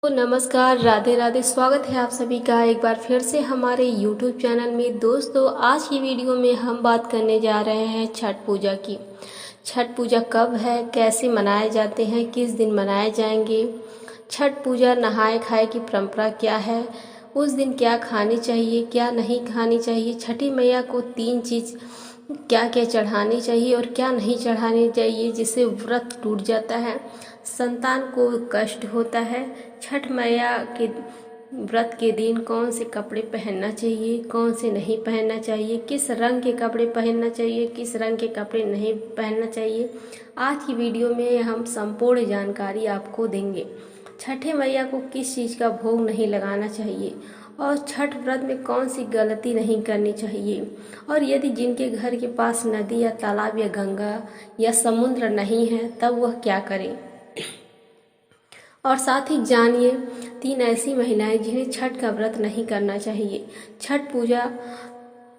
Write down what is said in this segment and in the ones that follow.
तो नमस्कार, राधे राधे। स्वागत है आप सभी का एक बार फिर से हमारे YouTube चैनल में। दोस्तों, आज की वीडियो में हम बात करने जा रहे हैं छठ पूजा की। छठ पूजा कब है, कैसे मनाए जाते हैं, किस दिन मनाए जाएंगे, छठ पूजा नहाए खाए की परंपरा क्या है, उस दिन क्या खानी चाहिए क्या नहीं खानी चाहिए, छठी मैया को 3 चीज़ क्या क्या चढ़ानी चाहिए और क्या नहीं चढ़ानी चाहिए जिससे व्रत टूट जाता है, संतान को कष्ट होता है। छठ मैया के व्रत के दिन कौन से कपड़े पहनना चाहिए, कौन से नहीं पहनना चाहिए, किस रंग के कपड़े पहनना चाहिए, किस रंग के कपड़े नहीं पहनना चाहिए, आज की वीडियो में हम संपूर्ण जानकारी आपको देंगे। छठे मैया को किस चीज़ का भोग नहीं लगाना चाहिए और छठ व्रत में कौन सी गलती नहीं करनी चाहिए, और यदि जिनके घर के पास नदी या तालाब या गंगा या समुद्र नहीं है तब वह क्या करें। और साथ ही जानिए 3 ऐसी महिलाएं जिन्हें छठ का व्रत नहीं करना चाहिए। छठ पूजा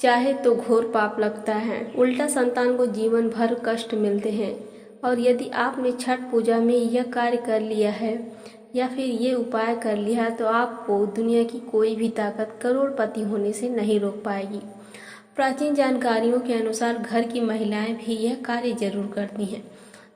चाहे तो घोर पाप लगता है, उल्टा संतान को जीवन भर कष्ट मिलते हैं। और यदि आपने छठ पूजा में यह कार्य कर लिया है या फिर ये उपाय कर लिया है तो आपको दुनिया की कोई भी ताकत करोड़पति होने से नहीं रोक पाएगी। प्राचीन जानकारियों के अनुसार घर की महिलाएं भी यह कार्य जरूर करती हैं।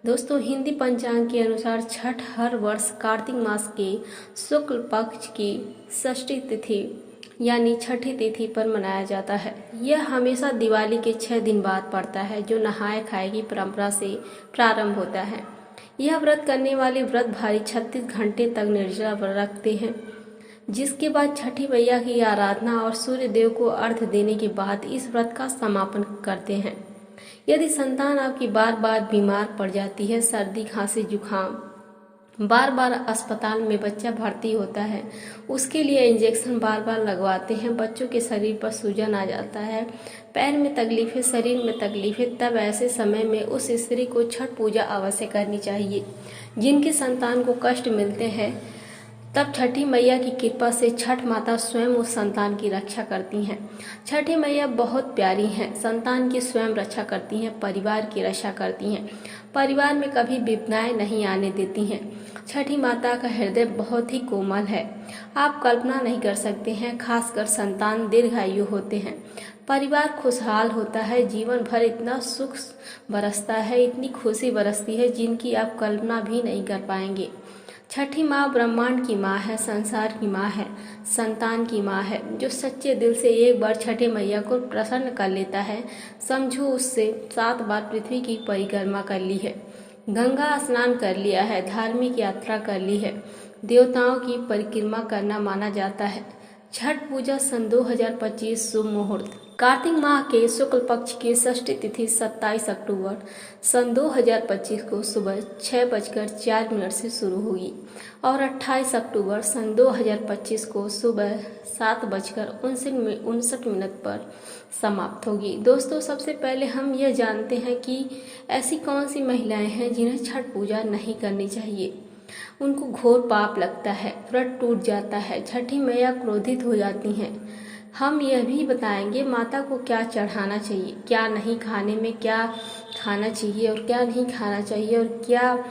दोस्तों, हिंदी पंचांग के अनुसार छठ हर वर्ष कार्तिक मास के शुक्ल पक्ष की षष्ठी तिथि यानी छठी तिथि पर मनाया जाता है। यह हमेशा दिवाली के 6 दिन बाद पड़ता है, जो नहाए खाए की परंपरा से प्रारंभ होता है। यह व्रत करने वाले व्रतधारी 36 घंटे तक निर्जला व्रत रखते हैं, जिसके बाद छठी मैया की आराधना और सूर्य देव को अर्घ्य देने के बाद इस व्रत का समापन करते हैं। यदि संतान आपकी बार बार बीमार पड़ जाती है, सर्दी खांसी जुखाम, बार बार अस्पताल में बच्चा भर्ती होता है, उसके लिए इंजेक्शन बार बार लगवाते हैं, बच्चों के शरीर पर सूजन आ जाता है, पैर में तकलीफें, शरीर में तकलीफें, तब ऐसे समय में उस स्त्री को छठ पूजा अवश्य करनी चाहिए। जिनके संतान को कष्ट मिलते हैं तब छठी मैया की कृपा से छठ माता स्वयं उस संतान की रक्षा करती हैं। छठी मैया बहुत प्यारी हैं, संतान की स्वयं रक्षा करती हैं, परिवार की रक्षा करती हैं, परिवार में कभी विपदाएं नहीं आने देती हैं। छठी माता का हृदय बहुत ही कोमल है, आप कल्पना नहीं कर सकते हैं। खासकर संतान दीर्घायु होते हैं, परिवार खुशहाल होता है, जीवन भर इतना सुख बरसता है, इतनी खुशी बरसती है जिनकी आप कल्पना भी नहीं कर पाएंगे। छठी माँ ब्रह्मांड की माँ है, संसार की माँ है, संतान की माँ है। जो सच्चे दिल से एक बार छठी मैया को प्रसन्न कर लेता है, समझो उससे 7 बार पृथ्वी की परिक्रमा कर ली है, गंगा स्नान कर लिया है, धार्मिक यात्रा कर ली है, देवताओं की परिक्रमा करना माना जाता है। छठ पूजा सन 2025 शुभ मुहूर्त कार्तिक माह के शुक्ल पक्ष की षष्ठी तिथि 27 अक्टूबर सन 2025 को सुबह 6:04 से शुरू होगी और 28 अक्टूबर सन 2025 को सुबह 7:59 पर समाप्त होगी। दोस्तों, सबसे पहले हम यह जानते हैं कि ऐसी कौन सी महिलाएं हैं जिन्हें छठ पूजा नहीं करनी चाहिए। उनको घोर पाप लगता है, व्रत टूट जाता है, छठी मैया क्रोधित हो जाती हैं। हम यह भी बताएंगे माता को क्या चढ़ाना चाहिए, क्या नहीं, खाने में क्या खाना चाहिए और क्या नहीं खाना चाहिए, और क्या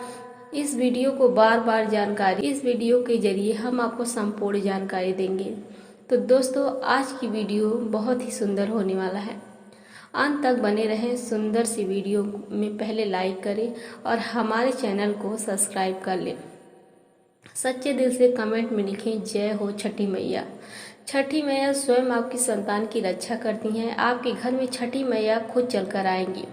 इस वीडियो को बार बार जानकारी, इस वीडियो के जरिए हम आपको संपूर्ण जानकारी देंगे। तो दोस्तों, आज की वीडियो बहुत ही सुंदर होने वाला है, अंत तक बने रहें। सुंदर सी वीडियो में पहले लाइक करें और हमारे चैनल को सब्सक्राइब कर लें। सच्चे दिल से कमेंट में लिखें, जय हो छठी मैया। छठी मैया स्वयं आपकी संतान की रक्षा करती हैं। आपके घर में छठी मैया खुद चलकर आएंगी,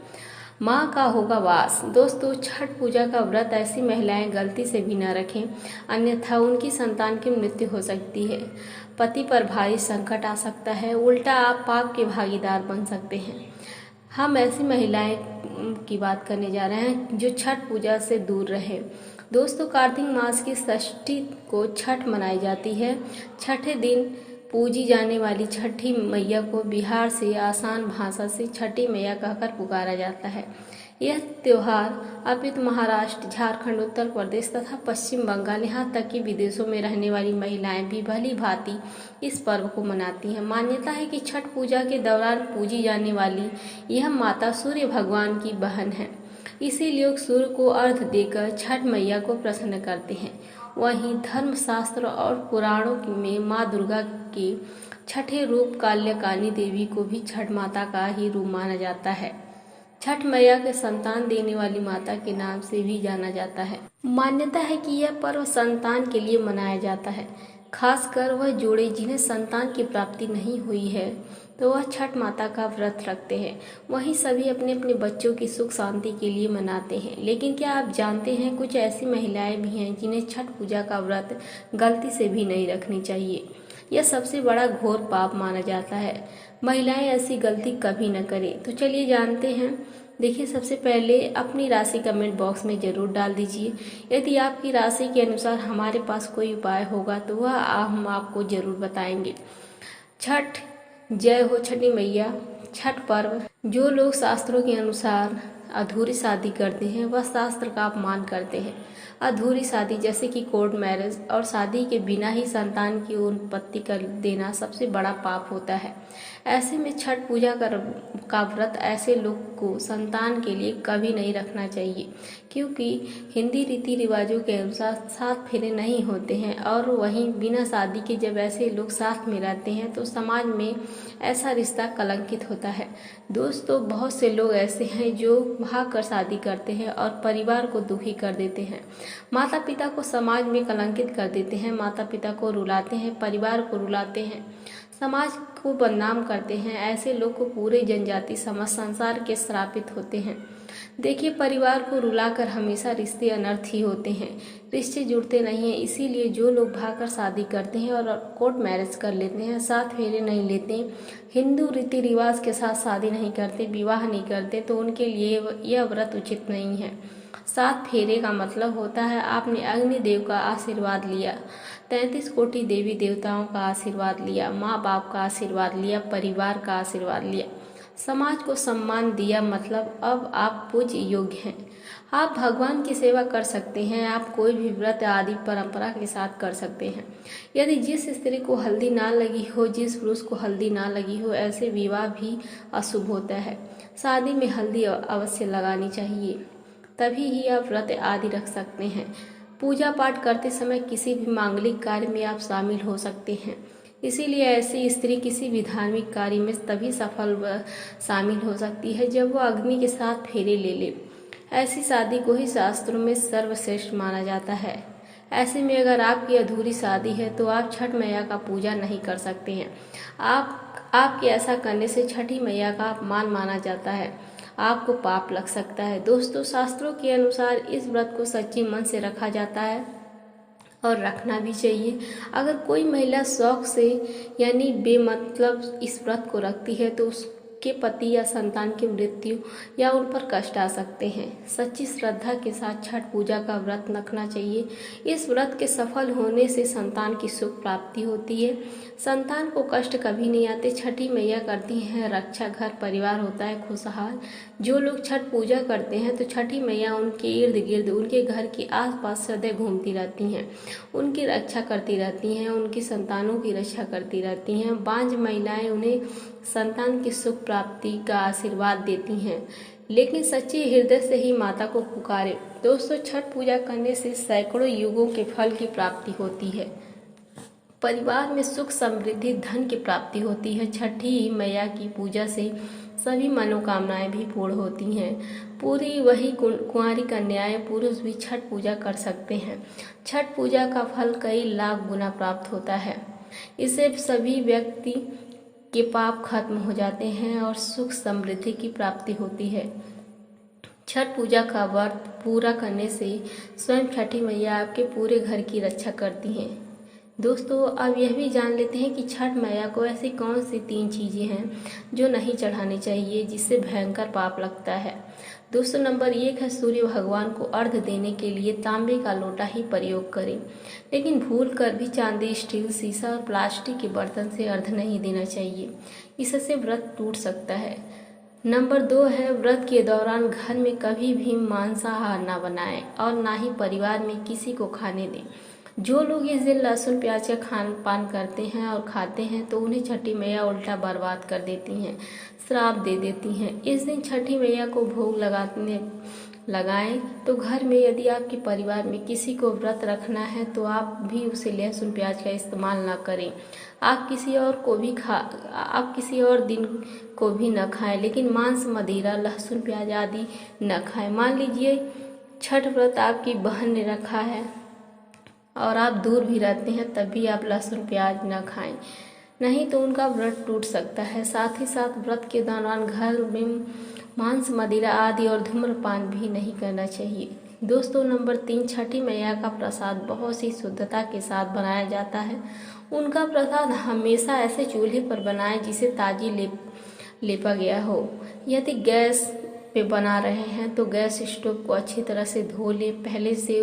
माँ का होगा वास। दोस्तों, छठ पूजा का व्रत ऐसी महिलाएं गलती से भी न रखें, अन्यथा उनकी संतान की मृत्यु हो सकती है, पति पर भारी संकट आ सकता है, उल्टा आप पाप के भागीदार बन सकते हैं। हम ऐसी महिलाएं की बात करने जा रहे हैं जो छठ पूजा से दूर रहे। दोस्तों, कार्तिक मास की षष्ठी को छठ मनाई जाती है। छठे दिन पूजी जाने वाली छठी मैया को बिहार से आसान भाषा से छठी मैया कहकर पुकारा जाता है। यह त्योहार अपितु महाराष्ट्र, झारखंड, उत्तर प्रदेश तथा पश्चिम बंगाल, यहाँ तक कि विदेशों में रहने वाली महिलाएं भी भली भांति इस पर्व को मनाती हैं। मान्यता है कि छठ पूजा के दौरान पूजी जाने वाली यह माता सूर्य भगवान की बहन है, इसीलिए लोग सूर्य को अर्घ्य देकर छठ मैया को प्रसन्न करते हैं। वहीं धर्मशास्त्र और पुराणों में माँ दुर्गा के छठे रूप काल्याकानी देवी को भी छठ माता का ही रूप माना जाता है। छठ मैया के संतान देने वाली माता के नाम से भी जाना जाता है। मान्यता है कि यह पर्व संतान के लिए मनाया जाता है, खासकर वह जोड़े जिन्हें संतान की प्राप्ति नहीं हुई है तो वह छठ माता का व्रत रखते हैं। वहीं सभी अपने अपने बच्चों की सुख शांति के लिए मनाते हैं। लेकिन क्या आप जानते हैं, कुछ ऐसी महिलाएं भी हैं जिन्हें छठ पूजा का व्रत गलती से भी नहीं रखनी चाहिए। यह सबसे बड़ा घोर पाप माना जाता है। महिलाएं ऐसी गलती कभी न करें। तो चलिए जानते हैं। देखिए, सबसे पहले अपनी राशि कमेंट बॉक्स में ज़रूर डाल दीजिए। यदि आपकी राशि के अनुसार हमारे पास कोई उपाय होगा तो वह हम आपको ज़रूर बताएंगे। छठ, जय हो छठी मैया। छठ पर्व, जो लोग शास्त्रों के अनुसार अधूरी शादी करते हैं वह शास्त्र का अपमान करते हैं। अधूरी शादी जैसे कि कोर्ट मैरिज और शादी के बिना ही संतान की उत्पत्ति कर देना सबसे बड़ा पाप होता है। ऐसे में छठ पूजा का व्रत ऐसे लोग को संतान के लिए कभी नहीं रखना चाहिए, क्योंकि हिंदी रीति रिवाजों के अनुसार 7 फेरे नहीं होते हैं। और वहीं बिना शादी के जब ऐसे लोग साथ में रहते हैं तो समाज में ऐसा रिश्ता कलंकित होता है। दोस्तों, बहुत से लोग ऐसे हैं जो भाग कर शादी करते हैं और परिवार को दुखी कर देते हैं, माता पिता को समाज में कलंकित कर देते हैं, माता पिता को रुलाते हैं, परिवार को रुलाते हैं, समाज को बदनाम करते हैं। ऐसे लोग को पूरे जनजाति समाज संसार के श्रापित होते हैं। देखिए, परिवार को रुलाकर हमेशा रिश्ते अनर्थ ही होते हैं, रिश्ते जुड़ते नहीं हैं। इसीलिए जो लोग भागकर शादी करते हैं और कोर्ट मैरिज कर लेते हैं, 7 फेरे नहीं लेते, हिंदू रीति रिवाज के साथ शादी नहीं करते, विवाह नहीं करते, तो उनके लिए यह व्रत उचित नहीं है। 7 फेरे का मतलब होता है आपने अग्निदेव का आशीर्वाद लिया, 33 कोटि देवी देवताओं का आशीर्वाद लिया, माँ बाप का आशीर्वाद लिया, परिवार का आशीर्वाद लिया, समाज को सम्मान दिया। मतलब अब आप पूज्य योग्य हैं। आप भगवान की सेवा कर सकते हैं। आप कोई भी व्रत आदि परंपरा के साथ कर सकते हैं। यदि जिस स्त्री को हल्दी ना लगी हो, जिस पुरुष को हल्दी ना लगी हो, ऐसे विवाह भी अशुभ होता है। शादी में हल्दी अवश्य लगानी चाहिए, तभी ही आप व्रत आदि रख सकते हैं। पूजा पाठ करते समय किसी भी मांगलिक कार्य में आप शामिल हो सकते हैं। इसीलिए ऐसी स्त्री किसी भी धार्मिक कार्य में तभी सफल शामिल हो सकती है जब वह अग्नि के साथ फेरे ले ले। ऐसी शादी को ही शास्त्रों में सर्वश्रेष्ठ माना जाता है। ऐसे में अगर आपकी अधूरी शादी है तो आप छठ मैया का पूजा नहीं कर सकते हैं। आपके ऐसा करने से छठी मैया का अपमान माना जाता है, आपको पाप लग सकता है। दोस्तों, शास्त्रों के अनुसार इस व्रत को सच्चे मन से रखा जाता है और रखना भी चाहिए। अगर कोई महिला शौक से यानी बेमतलब इस व्रत को रखती है तो उसके पति या संतान की मृत्यु या उन पर कष्ट आ सकते हैं। सच्ची श्रद्धा के साथ छठ पूजा का व्रत रखना चाहिए। इस व्रत के सफल होने से संतान की सुख प्राप्ति होती है, संतान को कष्ट कभी नहीं आते। छठी मैया करती हैं रक्षा, घर परिवार होता है खुशहाल। जो लोग छठ पूजा करते हैं तो छठी मैया उनके इर्द गिर्द, उनके घर के आसपास सदैव घूमती रहती हैं, उनकी रक्षा करती रहती हैं, उनकी संतानों की रक्षा करती रहती हैं। बांझ महिलाएं उन्हें संतान की सुख प्राप्ति का आशीर्वाद देती हैं, लेकिन सच्चे हृदय से ही माता को पुकारे। दोस्तों, छठ पूजा करने से सैकड़ों युगों के फल की प्राप्ति होती है, परिवार में सुख समृद्धि धन की प्राप्ति होती है। छठी मैया की पूजा से सभी मनोकामनाएं भी पूर्ण होती हैं। पूरी वही कुंवारी कन्याएं पुरुष भी छठ पूजा कर सकते हैं। छठ पूजा का फल कई लाख गुना प्राप्त होता है। इससे सभी व्यक्ति के पाप खत्म हो जाते हैं और सुख समृद्धि की प्राप्ति होती है। छठ पूजा का व्रत पूरा करने से स्वयं छठी मैया आपके पूरे घर की रक्षा करती हैं। दोस्तों, अब यह भी जान लेते हैं कि छठ मैया को ऐसी कौन सी 3 चीज़ें हैं जो नहीं चढ़ानी चाहिए, जिससे भयंकर पाप लगता है। दोस्तों, नंबर 1 है सूर्य भगवान को अर्घ्य देने के लिए तांबे का लोटा ही प्रयोग करें, लेकिन भूल कर भी चांदी, स्टील, शीशा और प्लास्टिक के बर्तन से अर्घ्य नहीं देना चाहिए, इससे व्रत टूट सकता है। नंबर 2 है व्रत के दौरान घर में कभी भी मांसाहार ना बनाएं और ना ही परिवार में किसी को खाने दें। जो लोग इस दिन लहसुन प्याज का खान पान करते हैं और खाते हैं तो उन्हें छठी मैया उल्टा बर्बाद कर देती हैं, श्राप दे देती हैं। इस दिन छठी मैया को भोग लगाने लगाएं। तो घर में यदि आपके परिवार में किसी को व्रत रखना है तो आप भी उसे लहसुन प्याज का इस्तेमाल ना करें। आप किसी और दिन को भी न खाएं, लेकिन मांस, मदिरा, लहसुन प्याज आदि न खाएं। मान लीजिए छठ व्रत आपकी बहन ने रखा है और आप दूर भी रहते हैं, तब भी आप लहसुन प्याज न खाएं, नहीं तो उनका व्रत टूट सकता है। साथ ही साथ व्रत के दौरान घर में मांस, मदिरा आदि और धूम्रपान भी नहीं करना चाहिए। दोस्तों, नंबर 3, छठी मैया का प्रसाद बहुत सी शुद्धता के साथ बनाया जाता है। उनका प्रसाद हमेशा ऐसे चूल्हे पर बनाएं जिसे ताजी लेपा गया हो। यदि गैस पे बना रहे हैं तो गैस स्टोव को अच्छी तरह से धो लें। पहले से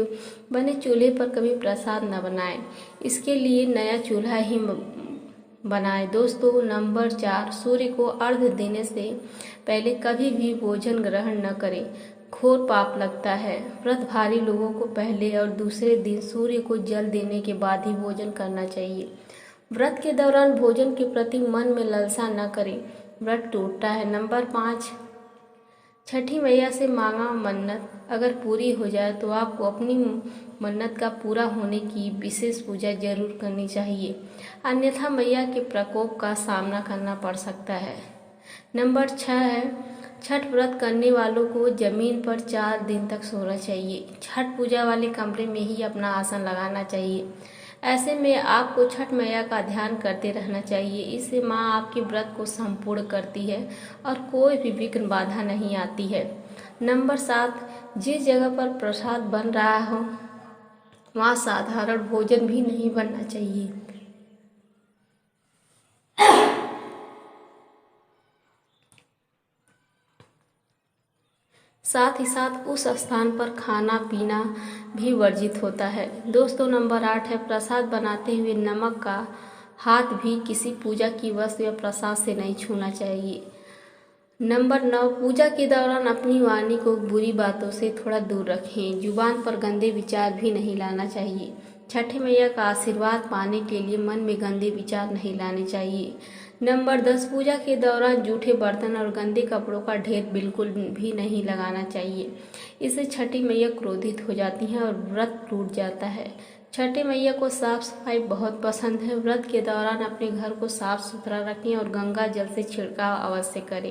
बने चूल्हे पर कभी प्रसाद न बनाएं, इसके लिए नया चूल्हा ही बनाएं। दोस्तों, नंबर 4, सूर्य को अर्घ्य देने से पहले कभी भी भोजन ग्रहण न करें, घोर पाप लगता है। व्रतधारी लोगों को पहले और दूसरे दिन सूर्य को जल देने के बाद ही भोजन करना चाहिए। व्रत के दौरान भोजन के प्रति मन में लालसा न करें, व्रत टूटता है। नंबर 5, छठी मैया से मांगा मन्नत अगर पूरी हो जाए तो आपको अपनी मन्नत का पूरा होने की विशेष पूजा जरूर करनी चाहिए, अन्यथा मैया के प्रकोप का सामना करना पड़ सकता है। नंबर 6 है, छठ व्रत करने वालों को जमीन पर 4 दिन तक सोना चाहिए। छठ पूजा वाले कमरे में ही अपना आसन लगाना चाहिए। ऐसे में आपको छठ मैया का ध्यान करते रहना चाहिए। इससे माँ आपके व्रत को संपूर्ण करती है और कोई भी विघ्न बाधा नहीं आती है। नंबर 7, जिस जगह पर प्रसाद बन रहा हो वहाँ साधारण भोजन भी नहीं बनना चाहिए। साथ ही साथ उस स्थान पर खाना पीना भी वर्जित होता है। दोस्तों, नंबर 8 है, प्रसाद बनाते हुए नमक का हाथ भी किसी पूजा की वस्तु या प्रसाद से नहीं छूना चाहिए। नंबर 9, पूजा के दौरान अपनी वाणी को बुरी बातों से थोड़ा दूर रखें। जुबान पर गंदे विचार भी नहीं लाना चाहिए। छठी मैया का आशीर्वाद पाने के लिए मन में गंदे विचार नहीं लाने चाहिए। नंबर 10, पूजा के दौरान जूठे बर्तन और गंदे कपड़ों का ढेर बिल्कुल भी नहीं लगाना चाहिए। इससे छठी मैया क्रोधित हो जाती हैं और व्रत टूट जाता है। छठी मैया को साफ सफाई बहुत पसंद है। व्रत के दौरान अपने घर को साफ सुथरा रखें और गंगा जल से छिड़काव अवश्य करें।